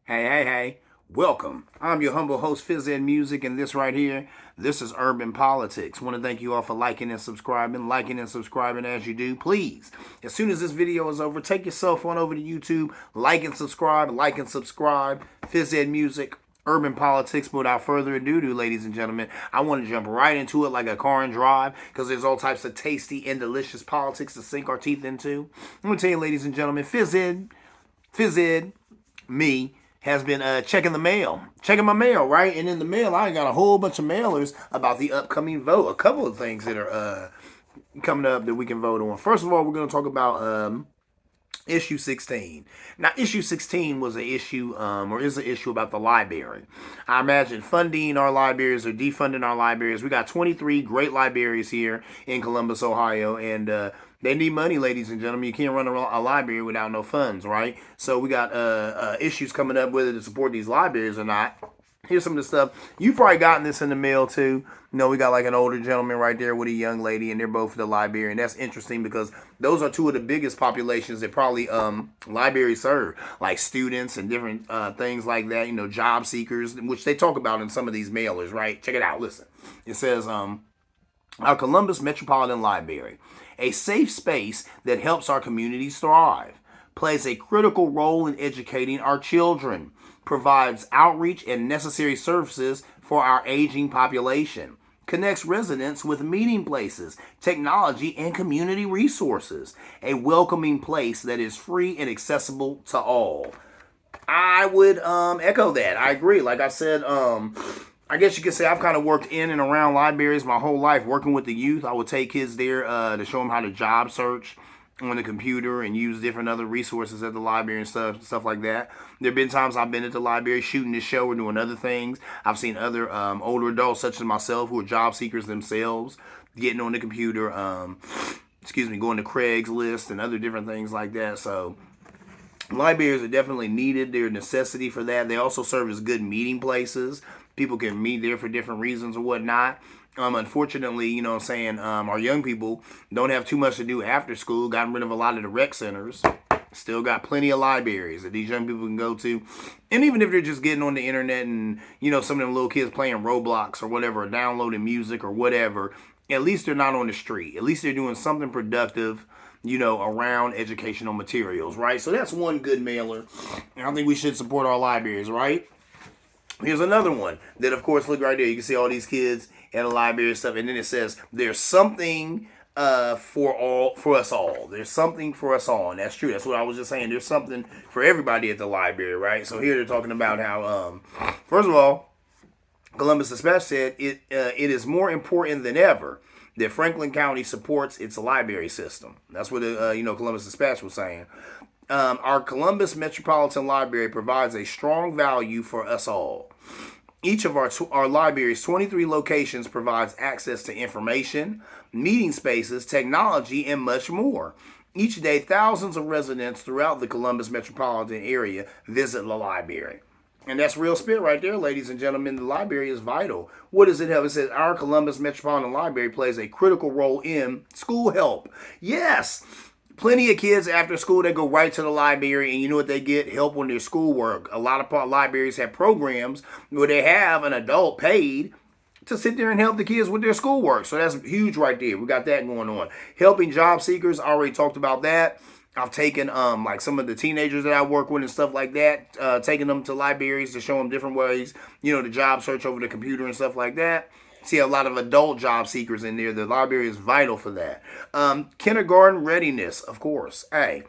Hey. Welcome. I'm your humble host, Fizz Ed Music, and this right here, this is Urban Politics. Want to thank you all for liking and subscribing as you do. Please, as soon as this video is over, take yourself on over to YouTube, like and subscribe, Fizz Ed Music, Urban Politics. But without further ado, ladies and gentlemen, I want to jump right into it like a car and drive because there's all types of tasty and delicious politics to sink our teeth into. I'm going to tell you, ladies and gentlemen, Fizz Ed, me, has been checking my mail, right? And in the mail, I got a whole bunch of mailers about the upcoming vote. A couple of things that are coming up that we can vote on. First of all, we're going to talk about issue 16. Now, issue 16 was an issue, or is an issue about the library. I imagine funding our libraries or defunding our libraries. We got 23 great libraries here in Columbus, Ohio, and they need money, ladies and gentlemen. You can't run a library without no funds, right? So we got issues coming up whether to support these libraries or not. Here's some of the stuff. You've probably gotten this in the mail too. You know, we got like an older gentleman right there with a young lady, and they're both the librarian. That's interesting because those are two of the biggest populations that probably libraries serve, like students and different things like that. You know, job seekers, which they talk about in some of these mailers, right? Check it out. Listen. It says our Columbus Metropolitan Library, a safe space that helps our communities thrive, plays a critical role in educating our children, provides outreach and necessary services for our aging population, connects residents with meeting places, technology, and community resources, a welcoming place that is free and accessible to all. I would echo that. I agree. Like I said, I guess you could say I've kind of worked in and around libraries my whole life, working with the youth. I would take kids there to show them how to job search on the computer and use different other resources at the library and stuff like that. There have been times I've been at the library shooting this show or doing other things. I've seen other older adults such as myself who are job seekers themselves getting on the computer, going to Craigslist and other different things like that. So libraries are definitely needed. They're a necessity for that. They also serve as good meeting places. People can meet there for different reasons or whatnot. Unfortunately, you know what I'm saying, our young people don't have too much to do after school. Gotten rid of a lot of the rec centers. Still got plenty of libraries that these young people can go to. And even if they're just getting on the internet and, you know, some of them little kids playing Roblox or whatever, or downloading music or whatever, at least they're not on the street. At least they're doing something productive, you know, around educational materials, right? So that's one good mailer. And I think we should support our libraries, right? Here's another one that, of course, look right there. You can see all these kids at a library and stuff. And then it says, there's something for us all. There's something for us all. And that's true. That's what I was just saying. There's something for everybody at the library, right? So here they're talking about how, first of all, Columbus Dispatch said it is more important than ever that Franklin County supports its library system. That's what Columbus Dispatch was saying. Our Columbus Metropolitan Library provides a strong value for us all. Each of our library's 23 locations provides access to information, meeting spaces, technology, and much more. Each day, thousands of residents throughout the Columbus metropolitan area visit the library. And that's real spit right there, ladies and gentlemen. The library is vital. What does it help? It says our Columbus Metropolitan Library plays a critical role in school help. Yes! Plenty of kids after school, they go right to the library, and you know what they get? Help on their schoolwork. A lot of libraries have programs where they have an adult paid to sit there and help the kids with their schoolwork. So that's huge right there. We got that going on. Helping job seekers, I already talked about that. I've taken like some of the teenagers that I work with and stuff like that, taking them to libraries to show them different ways, you know, to job search over the computer and stuff like that. See a lot of adult job seekers in there. The library is vital for that. Kindergarten readiness, of course. Hey,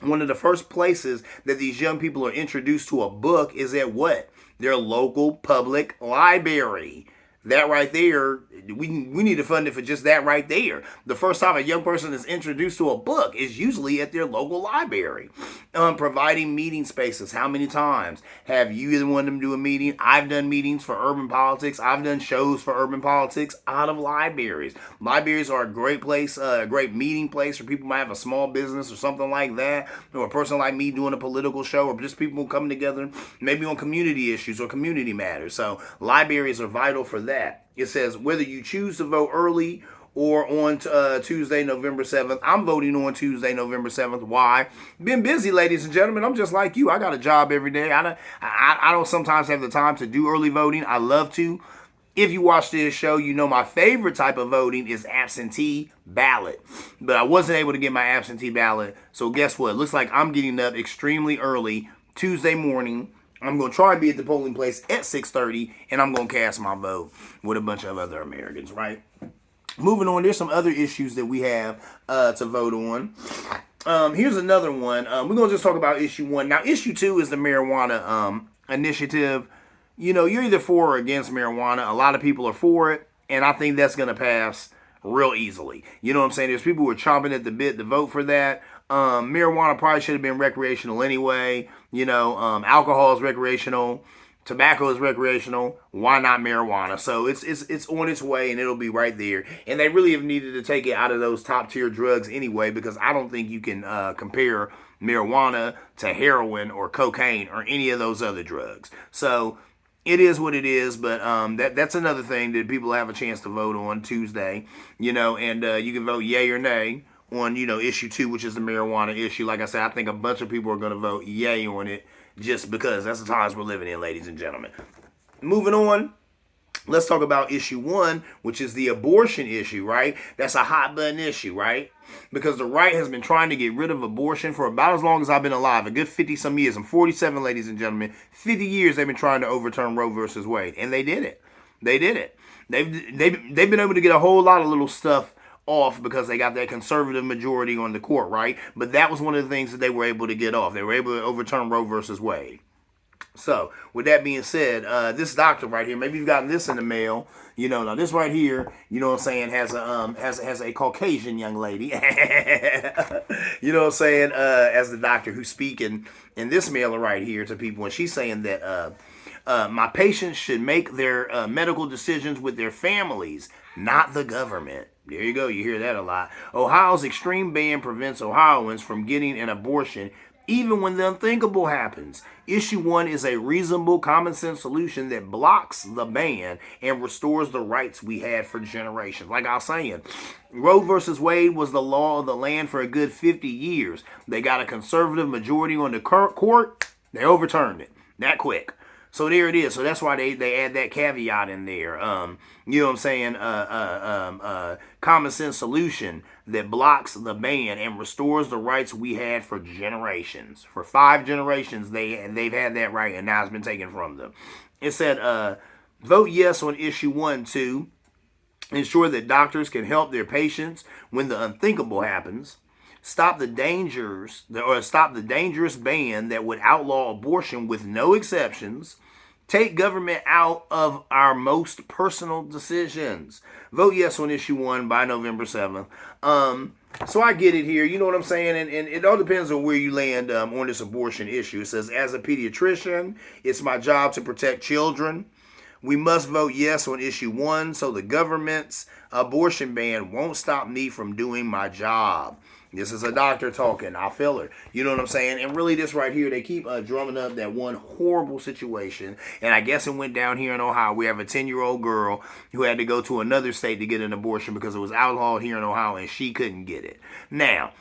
one of the first places that these young people are introduced to a book is at what? Their local public library. That right there, we need to fund it for just that right there. The first time a young person is introduced to a book is usually at their local library. Providing meeting spaces. How many times have you either one of them do a meeting? I've done meetings for urban politics. I've done shows for urban politics out of libraries. Libraries are a great place, a great meeting place for people who might have a small business or something like that, or a person like me doing a political show, or just people coming together maybe on community issues or community matters. So libraries are vital for that. It says whether you choose to vote early or on Tuesday, November 7th. I'm voting on Tuesday, November 7th. Why? Been busy, ladies and gentlemen. I'm just like you. I got a job every day. I don't sometimes have the time to do early voting. I love to. If you watch this show, you know my favorite type of voting is absentee ballot. But I wasn't able to get my absentee ballot. So guess what? Looks like I'm getting up extremely early Tuesday morning. I'm going to try and be at the polling place at 6:30, and I'm going to cast my vote with a bunch of other Americans, right? Moving on, there's some other issues that we have to vote on. Here's another one. We're going to just talk about issue 1. Now, issue 2 is the marijuana initiative. You know, you're either for or against marijuana. A lot of people are for it, and I think that's going to pass real easily. You know what I'm saying? There's people who are chomping at the bit to vote for that. Marijuana probably should have been recreational anyway. You know, alcohol is recreational. Tobacco is recreational. Why not marijuana? So it's on its way, and it'll be right there. And they really have needed to take it out of those top tier drugs anyway, because I don't think you can compare marijuana to heroin or cocaine or any of those other drugs. So it is what it is, but that's another thing that people have a chance to vote on Tuesday. You know, and you can vote yay or nay on, you know, issue 2, which is the marijuana issue. Like I said, I think a bunch of people are going to vote yay on it just because that's the times we're living in, ladies and gentlemen. Moving on, let's talk about issue 1, which is the abortion issue, right? That's a hot button issue, right? Because the right has been trying to get rid of abortion for about as long as I've been alive, a good 50-some years. I'm 47, ladies and gentlemen. 50 years they've been trying to overturn Roe versus Wade, and they did it. They did it. They've been able to get a whole lot of little stuff off because they got that conservative majority on the court, right? But that was one of the things that they were able to get off. They were able to overturn Roe versus Wade. So, with that being said, this doctor right here, maybe you've gotten this in the mail. You know, now this right here, you know what I'm saying, has a Caucasian young lady. You know what I'm saying, as the doctor who's speaking in this mailer right here to people, and she's saying that my patients should make their medical decisions with their families, not the government. There you go. You hear that a lot. Ohio's extreme ban prevents Ohioans from getting an abortion even when the unthinkable happens. Issue 1 is a reasonable, common sense solution that blocks the ban and restores the rights we had for generations. Like I was saying, Roe versus Wade was the law of the land for a good 50 years. They got a conservative majority on the court. They overturned it that quick. So there it is. So that's why they add that caveat in there. You know what I'm saying? Common sense solution that blocks the ban and restores the rights we had for generations. For 5 generations, they've had that right, and now it's been taken from them. It said, vote yes on issue 1, 2. Ensure that doctors can help their patients when the unthinkable happens. Stop the dangerous ban that would outlaw abortion with no exceptions. Take government out of our most personal decisions. Vote yes on issue 1 by November 7th. So I get it here. You know what I'm saying? And it all depends on where you land on this abortion issue. It says, as a pediatrician, it's my job to protect children. We must vote yes on issue 1 so the government's abortion ban won't stop me from doing my job. This is a doctor talking. I feel her. You know what I'm saying? And really this right here, they keep drumming up that one horrible situation. And I guess it went down here in Ohio. We have a 10-year-old girl who had to go to another state to get an abortion because it was outlawed here in Ohio and she couldn't get it. Now,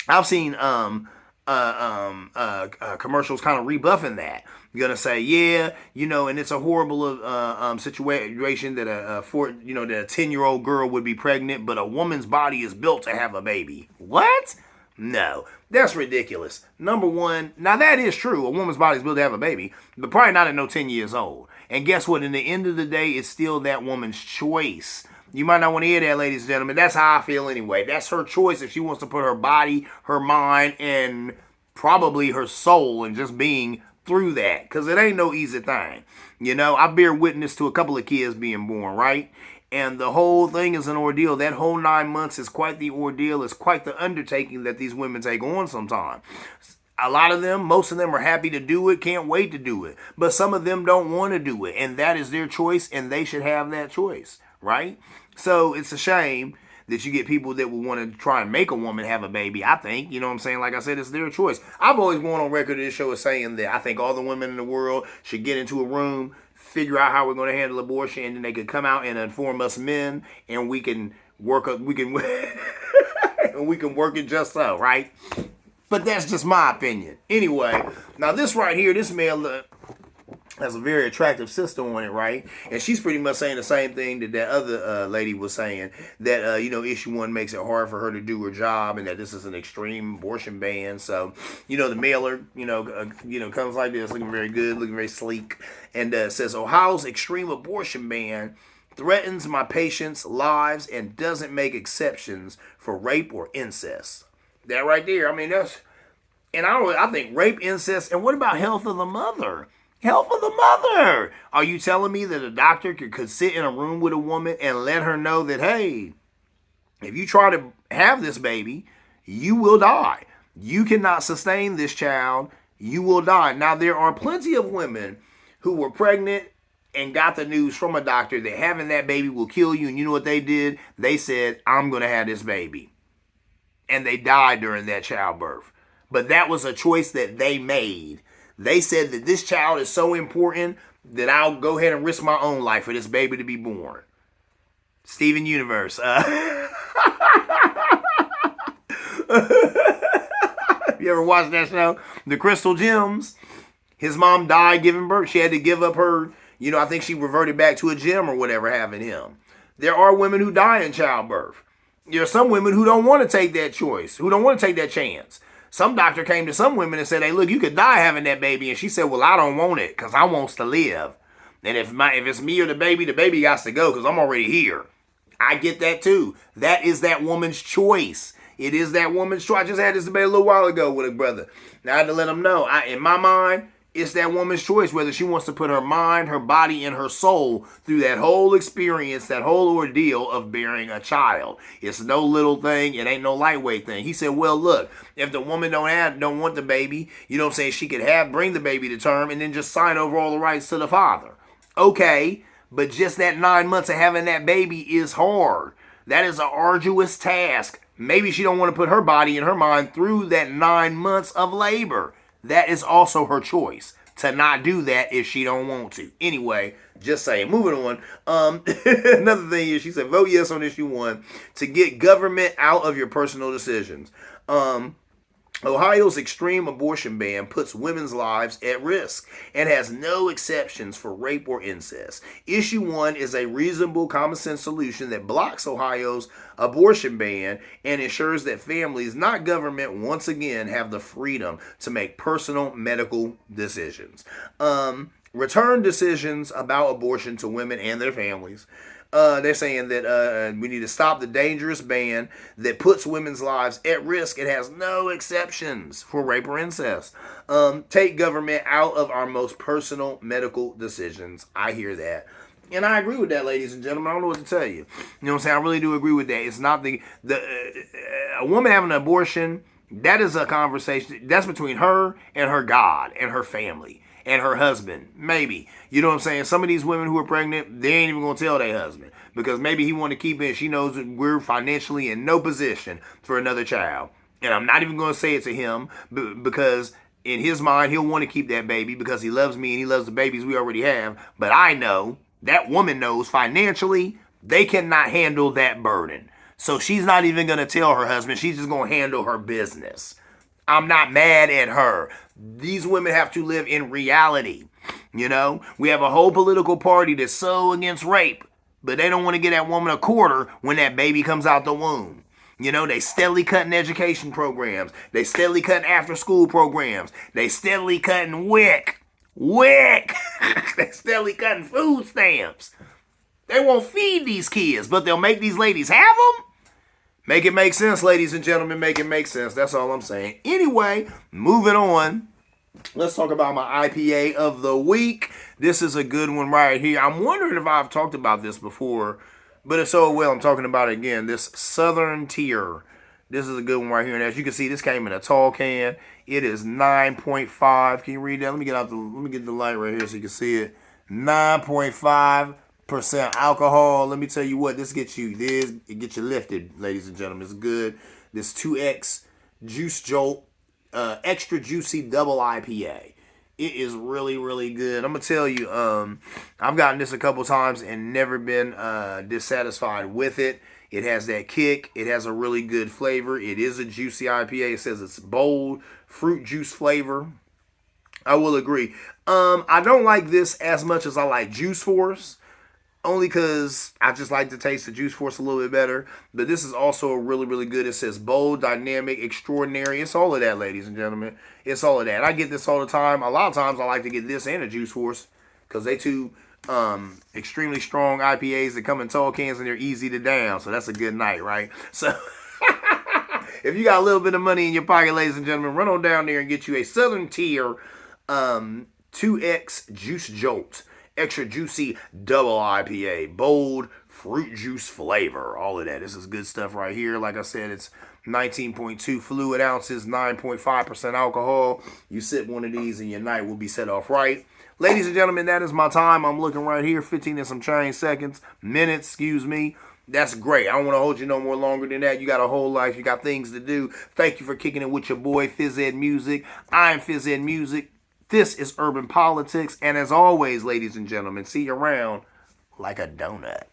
I've seen commercials kind of rebuffing that. You're gonna say, yeah, you know, and it's a horrible situation that that a 10-year-old girl would be pregnant, but a woman's body is built to have a baby. What? No, that's ridiculous. Number one, now that is true. A woman's body is built to have a baby, but probably not at no 10 years old. And guess what? In the end of the day, it's still that woman's choice. You might not want to hear that, ladies and gentlemen. That's how I feel anyway. That's her choice if she wants to put her body, her mind, and probably her soul and just being through that. Because it ain't no easy thing. You know, I bear witness to a couple of kids being born, right? And the whole thing is an ordeal. That whole 9 months is quite the ordeal. It's quite the undertaking that these women take on sometimes. A lot of them, most of them are happy to do it, can't wait to do it. But some of them don't want to do it. And that is their choice, and they should have that choice, right? So it's a shame that you get people that will want to try and make a woman have a baby. I think, you know what I'm saying? Like I said, it's their choice. I've always gone on record of this show as saying that I think all the women in the world should get into a room, figure out how we're going to handle abortion, and then they could come out and inform us men, and we can work up. We can we can work it just so, right? But that's just my opinion. Anyway, now this right here, this male has a very attractive sister on it, right? And she's pretty much saying the same thing that other lady was saying, that, issue one makes it hard for her to do her job, and that this is an extreme abortion ban. So, the mailer, comes like this, looking very good, looking very sleek, and says, Ohio's extreme abortion ban threatens my patients' lives and doesn't make exceptions for rape or incest. That right there, I mean, I think rape, incest, and what about health of the mother? Health of the mother. Are you telling me that a doctor could sit in a room with a woman and let her know that, hey, if you try to have this baby, you will die. You cannot sustain this child. You will die. Now, there are plenty of women who were pregnant and got the news from a doctor that having that baby will kill you. And you know what they did? They said, I'm going to have this baby. And they died during that childbirth. But that was a choice that they made. They said that this child is so important that I'll go ahead and risk my own life for this baby to be born. Steven Universe. You ever watched that show? The Crystal Gems. His mom died giving birth. She had to give up her, I think she reverted back to a gym or whatever having him. There are women who die in childbirth. There are some women who don't want to take that choice, who don't want to take that chance. Some doctor came to some women and said, hey, look, you could die having that baby. And she said, well, I don't want it because I wants to live. And if it's me or the baby got to go because I'm already here. I get that too. That is that woman's choice. It is that woman's choice. I just had this debate a little while ago with a brother. Now I had to let him know. In my mind, it's that woman's choice whether she wants to put her mind, her body, and her soul through that whole experience, that whole ordeal of bearing a child. It's no little thing. It ain't no lightweight thing. He said, well, look, if the woman don't want the baby, she could bring the baby to term and then just sign over all the rights to the father. Okay, but just that 9 months of having that baby is hard. That is an arduous task. Maybe she don't want to put her body and her mind through that 9 months of labor. That is also her choice to not do that if she don't want to. Anyway, just saying. Moving on. Another thing is, she said, vote yes on issue 1 to get government out of your personal decisions. Ohio's extreme abortion ban puts women's lives at risk and has no exceptions for rape or incest. Issue 1 is a reasonable, common sense solution that blocks Ohio's abortion ban and ensures that families, not government, once again have the freedom to make personal medical decisions. Return decisions about abortion to women and their families. They're saying that we need to stop the dangerous ban that puts women's lives at risk and has no exceptions for rape or incest. Take government out of our most personal medical decisions. I hear that. And I agree with that, ladies and gentlemen. I don't know what to tell you. You know what I'm saying? I really do agree with that. It's not a woman having an abortion, that is a conversation. That's between her and her God and her family. And her husband, maybe. You know what I'm saying? Some of these women who are pregnant, they ain't even going to tell their husband. Because maybe he want to keep it. She knows that we're financially in no position for another child. And I'm not even going to say it to him because in his mind, he'll want to keep that baby because he loves me and he loves the babies we already have. But I know, that woman knows financially, they cannot handle that burden. So she's not even going to tell her husband. She's just going to handle her business. I'm not mad at her. These women have to live in reality. We have a whole political party that's so against rape, but they don't want to get that woman a quarter when that baby comes out the womb. They steadily cutting education programs. They steadily cutting after school programs. They steadily cutting WIC. They steadily cutting food stamps. They won't feed these kids, but they'll make these ladies have them. Make it make sense, ladies and gentlemen. Make it make sense. That's all I'm saying. Anyway, moving on. Let's talk about my IPA of the week. This is a good one right here. I'm wondering if I've talked about this before, but if so, well, I'm talking about it again. This Southern Tier. This is a good one right here. And as you can see, this came in a tall can. It is 9.5. Can you read that? Let me get the light right here so you can see it. 9.5% alcohol. Let me tell you what, it gets you lifted, ladies and gentlemen. It's good. This 2X Juice Jolt extra juicy double IPA. It is really, really good. I'm gonna tell you, I've gotten this a couple times and never been dissatisfied with it. It has that kick. It has a really good flavor. It is a juicy IPA. It says it's bold, fruit juice flavor. I will agree. I don't like this as much as I like Juice Force, only because I just like to taste the Juice Force a little bit better. But this is also a really, really good. It says bold, dynamic, extraordinary. It's all of that, ladies and gentlemen. It's all of that. I get this all the time. A lot of times I like to get this and a Juice Force because they two extremely strong IPAs that come in tall cans and they're easy to down. So that's a good night, right? So if you got a little bit of money in your pocket, ladies and gentlemen, run on down there and get you a Southern Tier 2X Juice Jolt. Extra juicy double IPA. Bold fruit juice flavor. All of that. This is good stuff right here. Like I said, it's 19.2 fluid ounces, 9.5% alcohol. You sip one of these and your night will be set off right. Ladies and gentlemen, that is my time. I'm looking right here, 15 and some change seconds, minutes, excuse me. That's great. I don't want to hold you no more longer than that. You got a whole life. You got things to do. Thank you for kicking it with your boy, Fizz Ed Music. I'm Fizz Ed Music. This is Urban Politics. And as always, ladies and gentlemen, see you around like a donut.